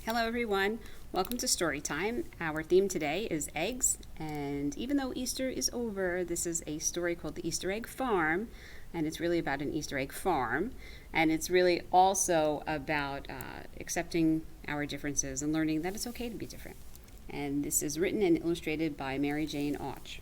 Hello everyone, welcome to Story Time. Our theme today is eggs, and even though Easter is over, this is a story called The Easter Egg Farm, and it's really about an Easter egg farm, and it's really also about accepting our differences and learning that it's okay to be different. And this is written and illustrated by Mary Jane Auch.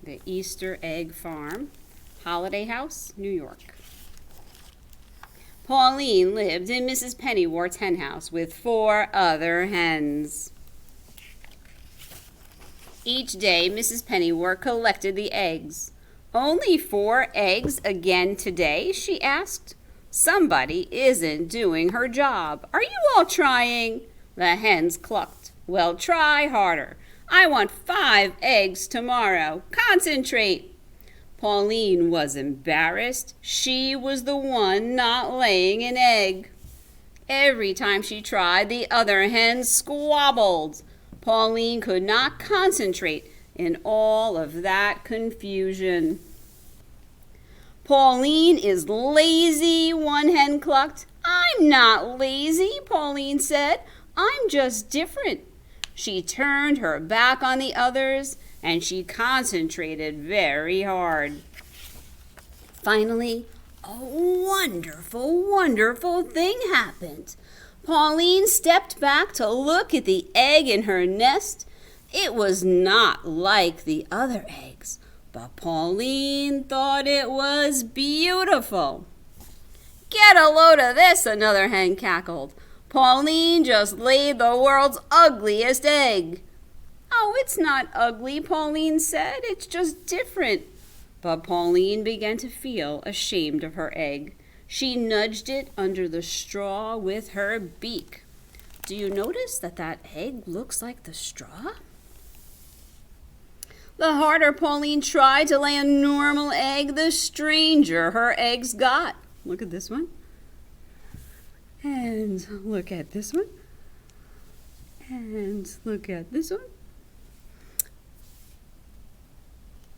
The Easter Egg Farm, Holiday House, New York. Pauline lived in Mrs. Pennyworth's hen house with 4 other hens. Each day, Mrs. Pennyworth collected the eggs. "Only 4 eggs again today?" she asked. "Somebody isn't doing her job. Are you all trying?" The hens clucked. "Well, try harder. I want 5 eggs tomorrow. Concentrate." Pauline was embarrassed. She was the one not laying an egg. Every time she tried, the other hens squabbled. Pauline could not concentrate in all of that confusion. "Pauline is lazy," one hen clucked. "I'm not lazy," Pauline said. "I'm just different." She turned her back on the others, and she concentrated very hard. Finally, a wonderful thing happened. Pauline stepped back to look at the egg in her nest. It was not like the other eggs, but Pauline thought it was beautiful. "Get a load of this," another hen cackled. "Pauline just laid the world's ugliest egg." "Oh, it's not ugly," Pauline said. "It's just different." But Pauline began to feel ashamed of her egg. She nudged it under the straw with her beak. Do you notice that egg looks like the straw? The harder Pauline tried to lay a normal egg, the stranger her eggs got. Look at this one. And look at this one. And look at this one.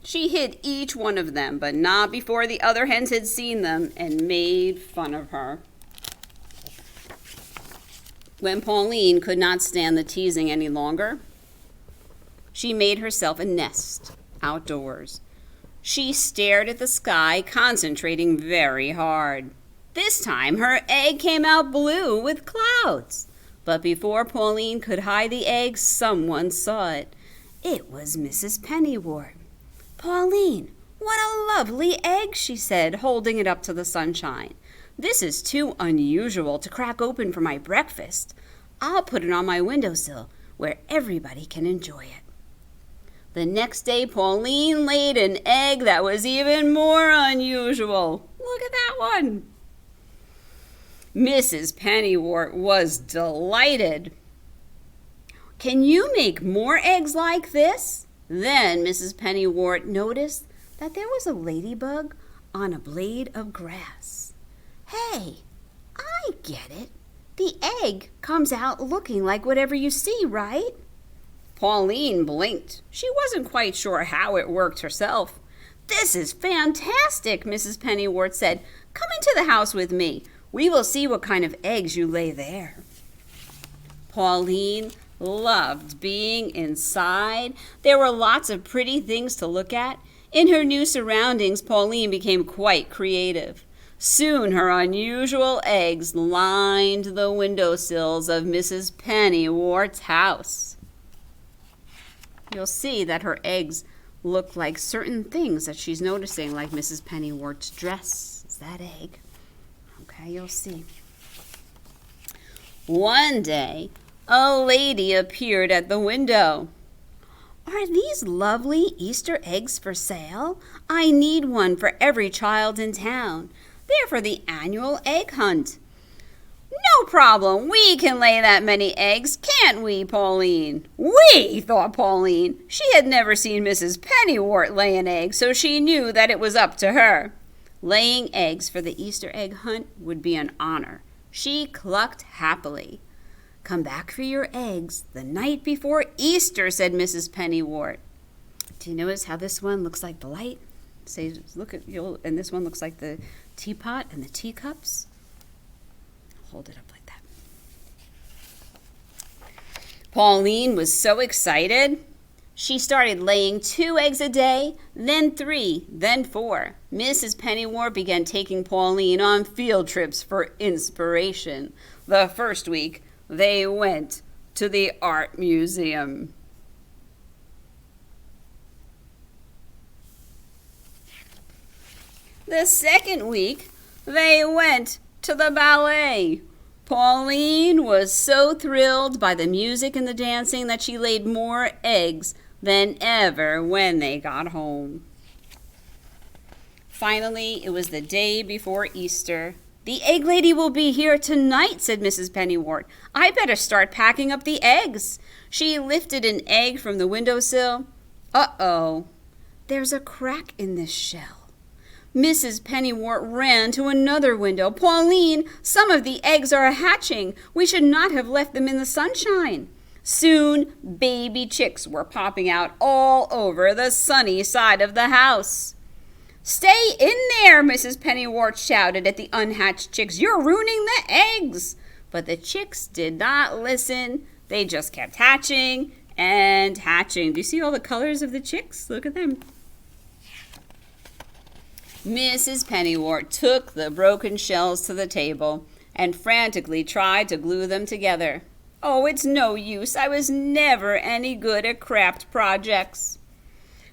She hid each one of them, but not before the other hens had seen them and made fun of her. When Pauline could not stand the teasing any longer, she made herself a nest outdoors. She stared at the sky, concentrating very hard. This time her egg came out blue with clouds. But before Pauline could hide the egg, someone saw it. It was Mrs. Pennyworth. "Pauline, what a lovely egg," she said, holding it up to the sunshine. "This is too unusual to crack open for my breakfast. I'll put it on my windowsill where everybody can enjoy it." The next day, Pauline laid an egg that was even more unusual. Look at that one. Mrs. Pennyworth was delighted. "Can you make more eggs like this?" Then Mrs. Pennyworth noticed that there was a ladybug on a blade of grass. "Hey, I get it. The egg comes out looking like whatever you see, right?" Pauline blinked. She wasn't quite sure how it worked herself. "This is fantastic," Mrs. Pennyworth said. "Come into the house with me. We will see what kind of eggs you lay there." Pauline loved being inside. There were lots of pretty things to look at. In her new surroundings, Pauline became quite creative. Soon her unusual eggs lined the windowsills of Mrs. Pennyworth's house. You'll see that her eggs look like certain things that she's noticing, like Mrs. Pennyworth's dress. Is that egg? Okay, you'll see. One day, a lady appeared at the window. "Are these lovely Easter eggs for sale? I need one for every child in town. They're for the annual egg hunt." "No problem. We can lay that many eggs, can't we, Pauline?" "We," thought Pauline. She had never seen Mrs. Pennyworth lay an egg, so she knew that it was up to her. Laying eggs for the Easter egg hunt would be an honor. She clucked happily. "Come back for your eggs the night before Easter," said Mrs. Pennyworth. Do you notice how this one looks like the light? Say, look at and this one looks like the teapot and the teacups. hold it up like that. Pauline was so excited. She started laying 2 eggs a day, then 3, then 4. Mrs. Pennywort began taking Pauline on field trips for inspiration. The first week, they went to the art museum. The second week, they went to the ballet. Pauline was so thrilled by the music and the dancing that she laid more eggs than ever when they got home. Finally, it was the day before Easter. "The egg lady will be here tonight," said Mrs. Pennywort. "I better start packing up the eggs." She lifted an egg from the windowsill. Uh-oh, there's a crack in this shell. Mrs. Pennywort ran to another window. "Pauline, some of the eggs are hatching. We should not have left them in the sunshine." Soon, baby chicks were popping out all over the sunny side of the house. "Stay in there," Mrs. Pennywort shouted at the unhatched chicks. "You're ruining the eggs." But the chicks did not listen. They just kept hatching and hatching. Do you see all the colors of the chicks? Look at them. Mrs. Pennywort took the broken shells to the table and frantically tried to glue them together. "Oh, it's no use. I was never any good at craft projects."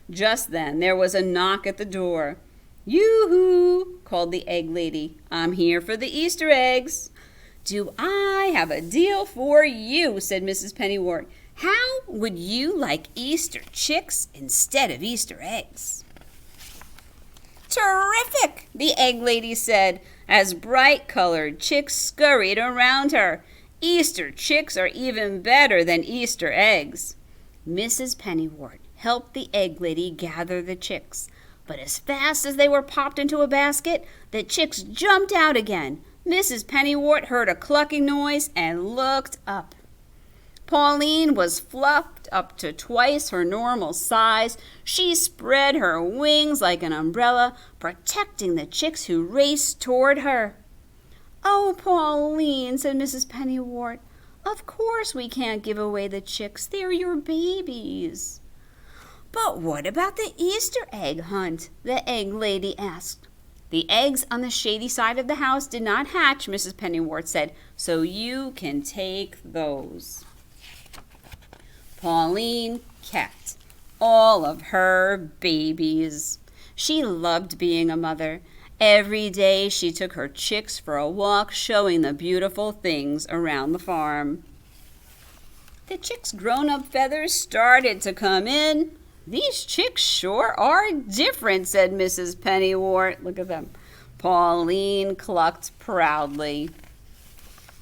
Just then there was a knock at the door. "Yoo-hoo," called the egg lady. "I'm here for the Easter eggs." "Do I have a deal for you," said Mrs. Pennywort. "How would you like Easter chicks instead of Easter eggs?" "Terrific," the egg lady said, as bright-colored chicks scurried around her. "Easter chicks are even better than Easter eggs." Mrs. Pennywort helped the egg lady gather the chicks, but as fast as they were popped into a basket, the chicks jumped out again. Mrs. Pennywort heard a clucking noise and looked up. Pauline was fluffed up to twice her normal size. She spread her wings like an umbrella, protecting the chicks who raced toward her. "Oh, Pauline," said Mrs. Pennywort, "of course we can't give away the chicks. They're your babies." "But what about the Easter egg hunt?" the egg lady asked. "The eggs on the shady side of the house did not hatch," Mrs. Pennywort said, "so you can take those." Pauline kept all of her babies. She loved being a mother. Every day she took her chicks for a walk, showing the beautiful things around the farm. The chicks' grown-up feathers started to come in. "These chicks sure are different," said Mrs. Pennywort. Look at them. Pauline clucked proudly.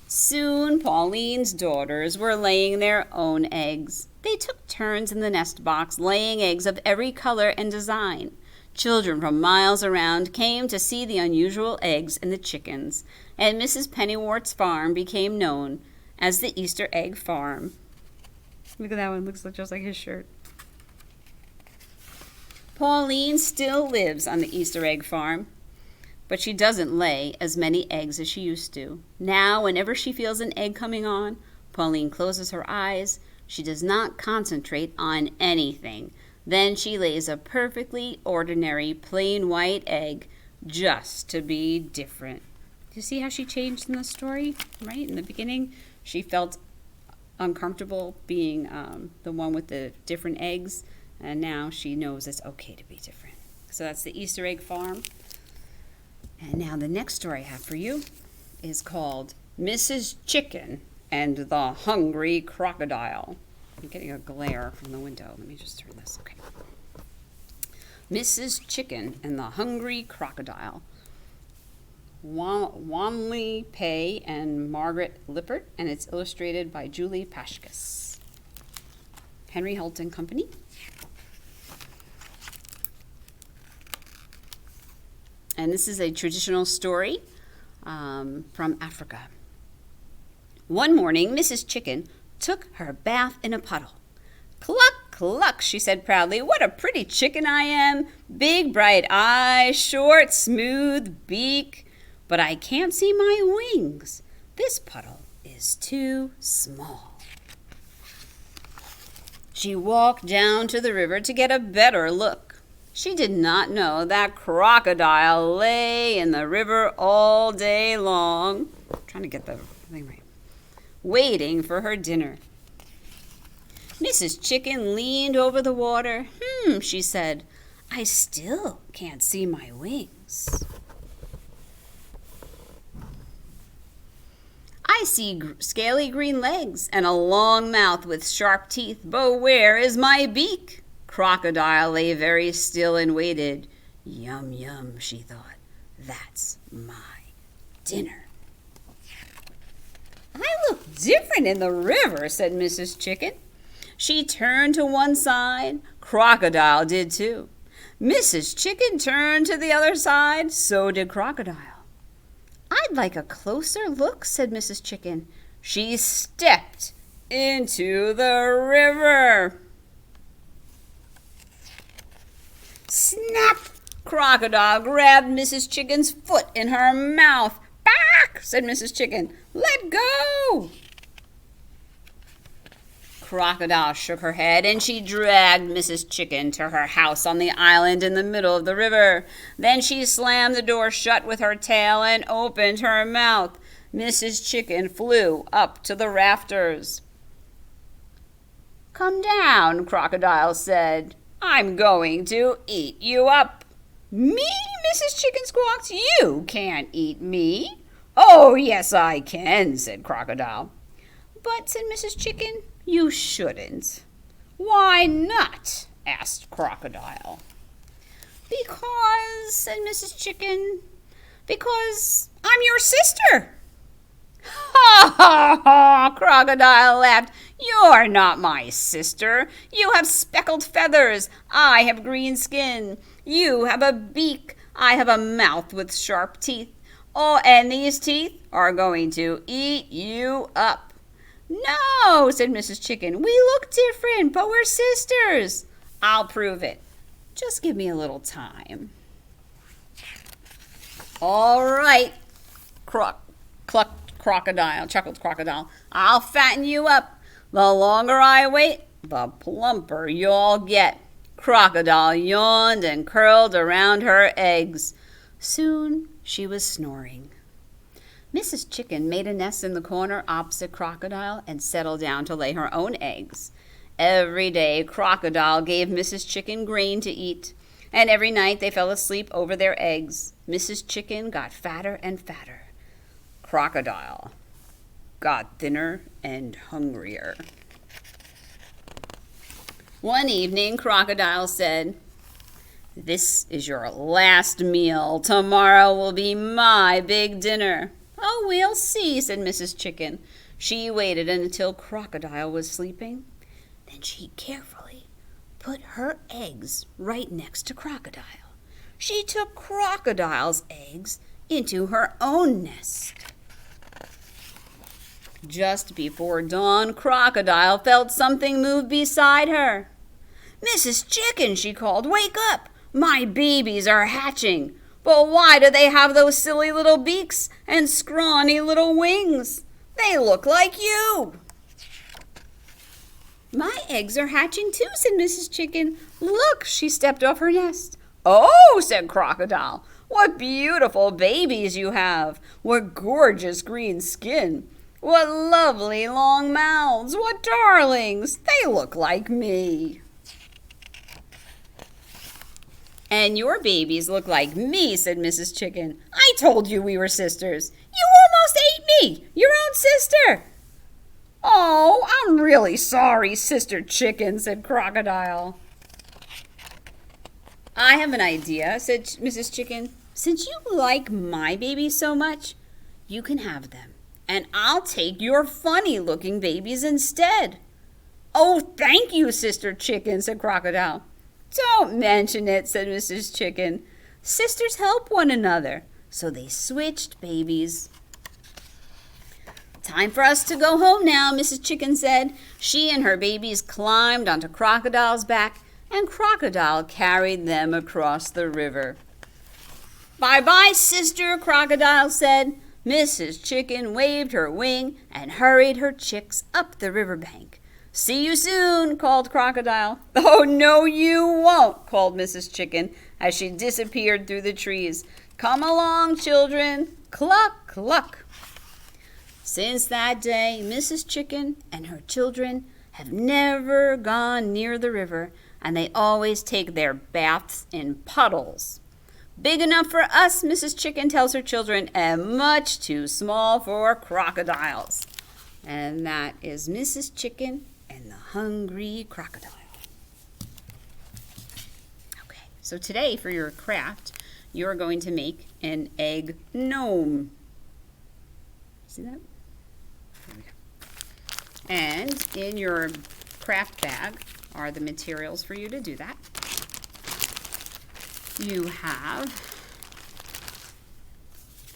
Soon Pauline's daughters were laying their own eggs. They took turns in the nest box, laying eggs of every color and design. Children from miles around came to see the unusual eggs and the chickens, and Mrs. Pennywort's farm became known as the Easter Egg Farm. Look at that one, looks just like his shirt. Pauline still lives on the Easter Egg Farm, but she doesn't lay as many eggs as she used to. Now, whenever she feels an egg coming on, Pauline closes her eyes. She does not concentrate on anything. Then she lays a perfectly ordinary plain white egg just to be different. Do you see how she changed in the story? Right? In the beginning, she felt uncomfortable being the one with the different eggs, and now she knows it's okay to be different. So that's the Easter Egg Farm. And now the next story I have for you is called Mrs. Chicken and the Hungry Crocodile. I'm getting a glare from the window. Let me just turn this. Okay. Mrs. Chicken and the Hungry Crocodile. Wanley Pay and Margaret Lippert, and it's illustrated by Julie Pashkus. Henry Holt and Company. And this is a traditional story from Africa. One morning, Mrs. Chicken took her bath in a puddle. "Cluck, cluck," she said proudly. "What a pretty chicken I am. Big, bright eyes, short, smooth beak. But I can't see my wings. This puddle is too small. She walked down to the river to get a better look. She did not know that Crocodile lay in the river all day long, trying to get the thing right, waiting for her dinner. Mrs. Chicken leaned over the water. She said, I still can't see my wings. I see scaly green legs and a long mouth with sharp teeth, but where is my beak? Crocodile lay very still and waited. Yum, yum, she thought. That's my dinner. I look different in the river, said Mrs. Chicken. She turned to one side. Crocodile did too. Mrs. Chicken turned to the other side. So did Crocodile. I'd like a closer look, said Mrs. Chicken. She stepped into the river. Snap! Crocodile grabbed Mrs. Chicken's foot in her mouth. Back! Said Mrs. Chicken. Let go! Crocodile shook her head and she dragged Mrs. Chicken to her house on the island in the middle of the river. Then she slammed the door shut with her tail and opened her mouth. Mrs. Chicken flew up to the rafters. Come down, Crocodile said. I'm going to eat you up. Me? Mrs. Chicken squawked. You can't eat me. Oh, yes, I can, said Crocodile. But, said Mrs. Chicken, you shouldn't. Why not? Asked Crocodile. Because, said Mrs. Chicken, because I'm your sister. Ha ha ha! Crocodile laughed. You're not my sister. You have speckled feathers. I have green skin. You have a beak. I have a mouth with sharp teeth. Oh, and these teeth are going to eat you up. No, said Mrs. Chicken. We look different, but we're sisters. I'll prove it. Just give me a little time. All right, clucked Crocodile, chuckled Crocodile. I'll fatten you up. The longer I wait, the plumper you'll get. Crocodile yawned and curled around her eggs. Soon she was snoring. Mrs. Chicken made a nest in the corner opposite Crocodile and settled down to lay her own eggs. Every day, Crocodile gave Mrs. Chicken grain to eat, and every night they fell asleep over their eggs. Mrs. Chicken got fatter and fatter. Crocodile got thinner and hungrier. One evening, Crocodile said, This is your last meal. Tomorrow will be my big dinner. Oh, we'll see, said Mrs. Chicken. She waited until Crocodile was sleeping. Then she carefully put her eggs right next to Crocodile. She took Crocodile's eggs into her own nest. Just before dawn, Crocodile felt something move beside her. Mrs. Chicken, she called, wake up! My babies are hatching. But why do they have those silly little beaks and scrawny little wings? They look like you. My eggs are hatching too, said Mrs. Chicken. Look, she stepped off her nest. Oh, said Crocodile, what beautiful babies you have. What gorgeous green skin. What lovely long mouths. What darlings. They look like me. And your babies look like me, said Mrs. Chicken. I told you we were sisters. You almost ate me, your own sister. Oh, I'm really sorry, Sister Chicken, said Crocodile. I have an idea, said Mrs. Chicken. Since you like my babies so much, you can have them. And I'll take your funny-looking babies instead. Oh, thank you, Sister Chicken, said Crocodile. Don't mention it, said Mrs. Chicken. Sisters help one another. So they switched babies. Time for us to go home now, Mrs. Chicken said. She and her babies climbed onto Crocodile's back, and Crocodile carried them across the river. Bye-bye, sister, Crocodile said. Mrs. Chicken waved her wing and hurried her chicks up the riverbank. "See you soon," called Crocodile. "Oh, no, you won't," called Mrs. Chicken as she disappeared through the trees. "Come along, children. Cluck, cluck." Since that day, Mrs. Chicken and her children have never gone near the river, and they always take their baths in puddles. "Big enough for us," Mrs. Chicken tells her children, "and much too small for crocodiles." And that is Mrs. Chicken and the Hungry Crocodile. Okay, so today for your craft, you're going to make an egg gnome. See that? There we go. And in your craft bag are the materials for you to do that. You have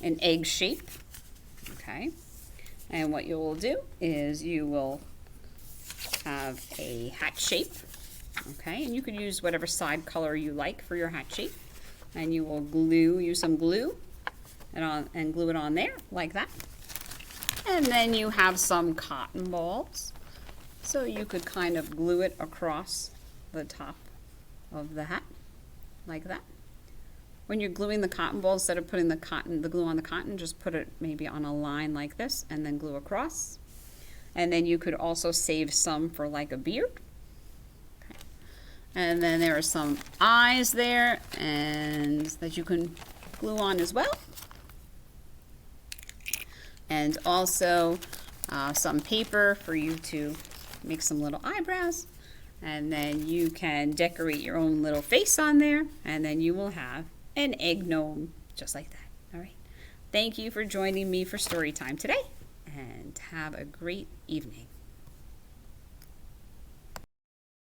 an egg shape, okay? And what you will do is you will have a hat shape, okay? And you could use whatever side color you like for your hat shape. And you will use some glue and glue it on there like that. And then you have some cotton balls. So you could kind of glue it across the top of the hat like that. When you're gluing the cotton ball, instead of putting the glue on the cotton, just put it maybe on a line like this and then glue across. And then you could also save some for like a beard. Okay. And then there are some eyes there and that you can glue on as well. And also some paper for you to make some little eyebrows. And then you can decorate your own little face on there, and then you will have an egg gnome just like that. All right. Thank you for joining me for story time today, and have a great evening.